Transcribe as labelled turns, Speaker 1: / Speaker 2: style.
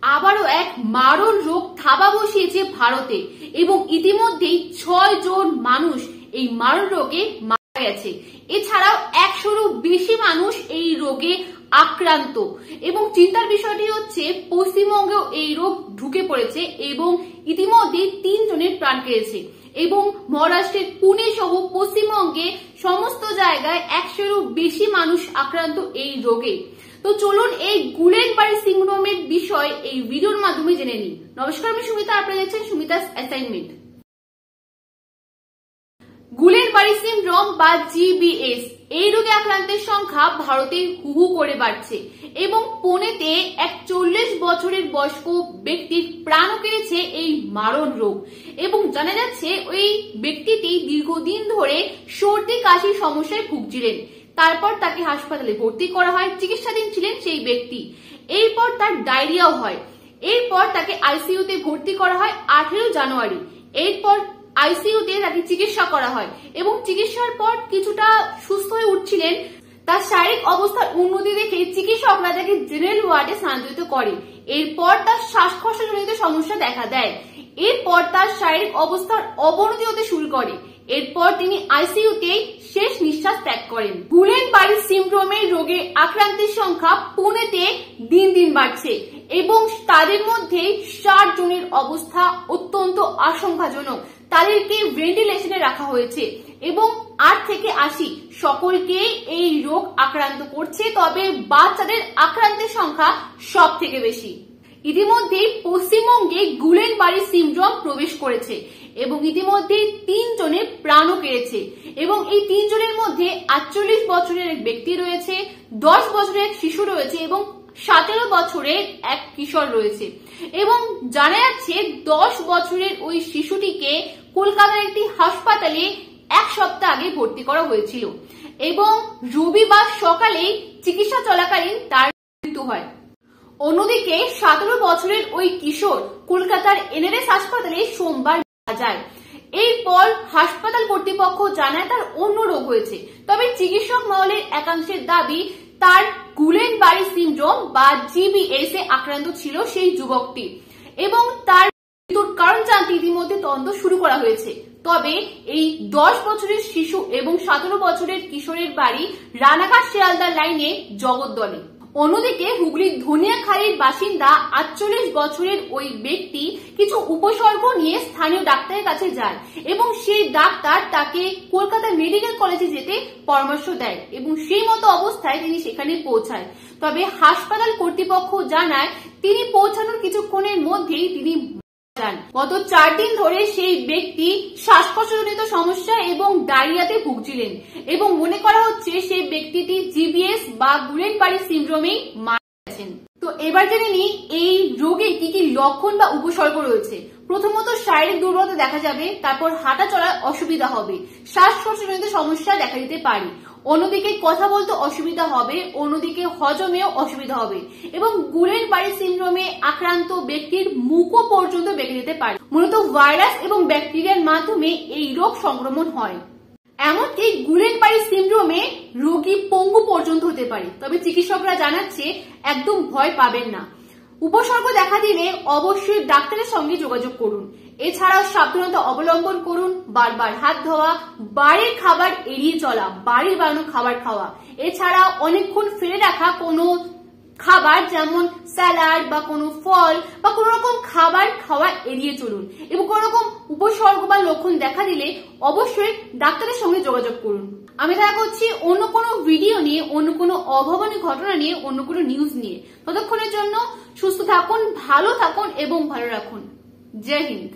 Speaker 1: আবারও এক মারণ রোগ থাবা বসিয়েছে ভারতে এবং ইতিমধ্যেই 6 জন মানুষ এই মারণ রোগে মারা গেছে। এছাড়াও 100-রও বেশি মানুষ এই রোগে আক্রান্ত এবং চিন্তার বিষয়টি হচ্ছে পশ্চিমবঙ্গেও এই রোগ ঢুকে পড়েছে এবং ইতিমধ্যে 3 জনের প্রাণ কেড়েছে এবং মহারাষ্ট্রের পুনে সহ পশ্চিমবঙ্গে সমস্ত জায়গায় 100-রও বেশি মানুষ আক্রান্ত এই রোগে। তো চলুন এই গুলেনবারি সিন্ড্রোমের বিষয় এই ভিডিওর মাধ্যমে জেনে নিই। নমস্কার, আমি সুমিতা, আপনারা দেখছেন সুমিতাস অ্যাসাইনমেন্ট। গুলেনবারি সিন্ড্রোম বা জিবিএস এই রোগে আক্রান্তের সংখ্যা ভারতে হু হু করে বাড়ছে এবং পুনেতে এক 40 বছরের বয়স্ক ব্যক্তির প্রাণও কেড়েছে এই মারণ রোগ এবং জানা যাচ্ছে ওই ব্যক্তিটি দীর্ঘদিন ধরে সর্দি কাশির সমস্যায় ভুগছিলেন। তারপর তাকে হাসপাতালে ভর্তি করা হয়, চিকিৎসাধীন ছিলেন সেই ব্যক্তি। এরপর তার ডায়রিয়াও হয়। এরপর তাকে আইসিইউতে ভর্তি করা হয় 18 জানুয়ারি। এরপর আইসিইউতে তাকে চিকিৎসা করা হয় এবং চিকিৎসার পর কিছুটা সুস্থ হয়ে উঠছিলেন। তার শারীরিক অবস্থার উন্নতি দেখে চিকিৎসকরা তাকে জেনারেল ওয়ার্ডে স্থানান্তরিত করে। এরপর তার শ্বাসকষ্টজনিত সমস্যা দেখা দেয়। এরপর তার শারীরিক অবস্থার অবনতি হতে শুরু করে। এরপর তিনি আইসিইউতে শেষ নিঃশ্বাস ত্যাগ করেন। গুলেনবারি সিন্ড্রোমের রোগে আক্রান্তের সংখ্যা পুনেতে দিন দিন বাড়ছে এবং তাদের মধ্যে 60 জনের অবস্থা অত্যন্ত আশঙ্কাজনক। তাদেরকে ভেন্টিলেশনে রাখা হয়েছে এবং 8 থেকে 80 সকলকে এই রোগ আক্রান্ত করছে, তবে বাচ্চাদের আক্রান্তের সংখ্যা সব থেকে বেশি। ইতিমধ্যে পশ্চিমবঙ্গে গুলেনবারি সিন্ড্রোম প্রবেশ করেছে এবং ইতিমধ্যে 3 জনের প্রাণও কেড়েছে এবং এই 3 জনের মধ্যে 48 বছরের এক ব্যক্তি রয়েছে, 10 বছরের এক শিশু রয়েছে এবং 17 বছরের এক কিশোর রয়েছে এবং জানা যাচ্ছে 10 বছরের ওই শিশুটিকে কলকাতার একটি হাসপাতালে 1 সপ্তাহ আগে ভর্তি করা হয়েছিল এবং রবিবার সকালে চিকিৎসা চলাকালীন তার মৃত্যু হয়। অন্যদিকে 17 বছরের ওই কিশোর কলকাতার এনআরএস হাসপাতালে সোমবার মারা যায়। এরপর হাসপাতাল কর্তৃপক্ষ জানায় তার অন্য রোগ হয়েছে, তবে চিকিৎসক মহলের একাংশের দাবি তার গুলেনবারি সিন্ড্রোম বা জিবিএস এ আক্রান্ত ছিল সেই যুবকটি এবং তার মৃত্যুর কারণ জানতে ইতিমধ্যে তদন্ত শুরু করা হয়েছে। তবে এই 10 বছরের শিশু এবং 17 বছরের কিশোরের বাড়ি রানাঘাট শিয়ালদা লাইনে জগদ্দলে। অন্যদিকে হুগলির ধনিয়াখালীর বাসিন্দা 48 বছরের ওই ব্যক্তি কিছু উপসর্গ নিয়ে স্থানীয় ডাক্তারের কাছে যান এবং সেই ডাক্তার তাকে কলকাতা মেডিকেল কলেজে যেতে পরামর্শ দেয় এবং সেই মতো অবস্থায় তিনি সেখানে পৌঁছায়। তবে হাসপাতাল কর্তৃপক্ষ জানায় তিনি পৌঁছানোর কিছুক্ষণের মধ্যেই তিনি গত 4 দিন ধরে সেই ব্যক্তি শ্বাসকষ্টজনিত সমস্যা এবং ডায়রিয়াতে ভুগছিলেন এবং মনে করা হচ্ছে সেই ব্যক্তিটি জিবিএস বা গুলেনবারি সিন্ড্রোমেই মারা গেছেন। তো এবার জেনে নিই এই রোগে কি কি লক্ষণ বা উপসর্গ রয়েছে। প্রথমত শারীরিক দুর্বলতা দেখা যাবে, তারপর হাঁটা চলার অসুবিধা হবে, শ্বাসকষ্টজনিত সমস্যা দেখা দিতে পারে, অন্যদিকে কথা বলতে অসুবিধা হবে, অন্যদিকে হজমেও অসুবিধা হবে এবং গুলেনবারি সিন্ড্রোমে আক্রান্ত ব্যক্তির মুখও পর্যন্ত বেঁকে যেতে পারে। মূলত ভাইরাস এবং ব্যাকটেরিয়ার মাধ্যমে এই রোগ সংক্রমণ হয়। এমনকি গুলেনবারি সিন্ড্রোমে রোগী পঙ্গু পর্যন্ত হতে পারে, তবে চিকিৎসকরা জানাচ্ছে একদম ভয় পাবেন না। উপসর্গ দেখা দিলে অবশ্যই ডাক্তারের সঙ্গে যোগাযোগ করুন। এছাড়াও সাবধানতা অবলম্বন করুন, বারবার হাত ধোয়া, বাড়ির খাবার এড়িয়ে চলা, বাড়ির বানানো খাবার খাওয়া, এছাড়া অনেকক্ষণ ফেলে রাখা কোনো খাবার যেমন স্যালাড বা কোনো ফল বা কোনো রকম খাবার খাওয়া এড়িয়ে চলুন এবং কোনো রকম উপসর্গ বা লক্ষণ দেখা দিলে অবশ্যই ডাক্তারের সঙ্গে যোগাযোগ করুন। আমি দেখা করছি অন্য কোনো ভিডিও নিয়ে, অন্য কোনো অভাবনীয় ঘটনা নিয়ে, অন্য কোনো নিউজ নিয়ে। ততক্ষণের জন্য সুস্থ থাকুন, ভালো থাকুন এবং ভালো রাখুন। জয় হিন্দ।